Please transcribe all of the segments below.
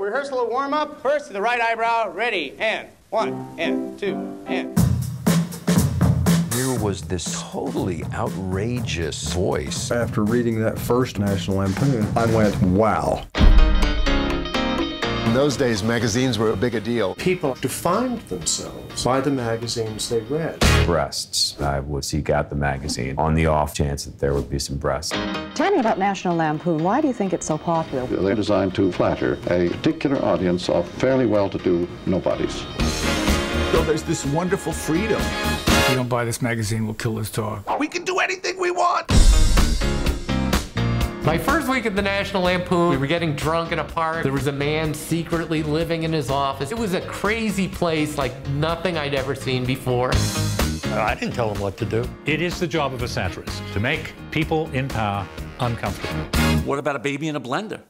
rehearsal warm-up. First to the right eyebrow, ready, and 1, and 2, and... Here was this totally outrageous voice. After reading that first National Lampoon, I went, wow. In those days, magazines were a bigger deal. People defined themselves by the magazines they read. Breasts. I would seek out the magazine on the off chance that there would be some breasts. Tell me about National Lampoon. Why do you think it's so popular? They're designed to flatter a particular audience of fairly well-to-do nobodies. So there's this wonderful freedom. If you don't buy this magazine, we'll kill this dog. We can do anything we want. My first week at the National Lampoon, we were getting drunk in a park. There was a man secretly living in his office. It was a crazy place like nothing I'd ever seen before. I didn't tell him what to do. It is the job of a satirist to make people in power uncomfortable. What about a baby in a blender?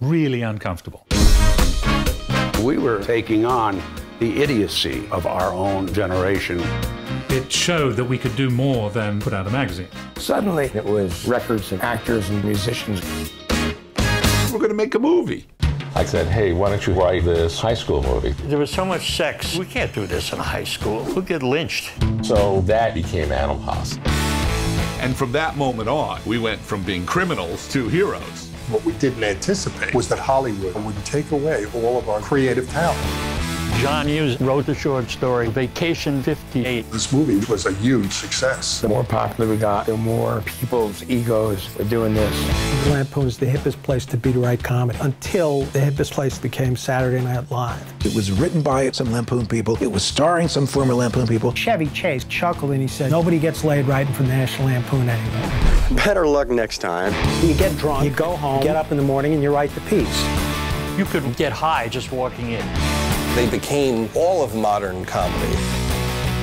Really uncomfortable. We were taking on the idiocy of our own generation. It showed that we could do more than put out a magazine. Suddenly, it was records and actors and musicians. We're going to make a movie. I said, hey, why don't you write this high school movie? There was so much sex. We can't do this in high school. We'll get lynched. So that became Animal House. And from that moment on, we went from being criminals to heroes. What we didn't anticipate was that Hollywood would take away all of our creative talent. John Hughes wrote the short story, Vacation 58. This movie was a huge success. The more popular we got, the more people's egos were doing this. The Lampoon is the hippest place to be to write comedy until the hippest place became Saturday Night Live. It was written by some Lampoon people. It was starring some former Lampoon people. Chevy Chase chuckled and he said, nobody gets laid writing from the National Lampoon anymore. Better luck next time. You get drunk, you go home, get up in the morning, and you write the piece. You could get high just walking in. They became all of modern comedy.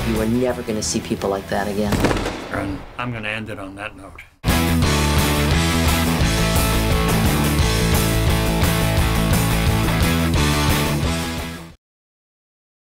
You are never going to see people like that again. And I'm going to end it on that note.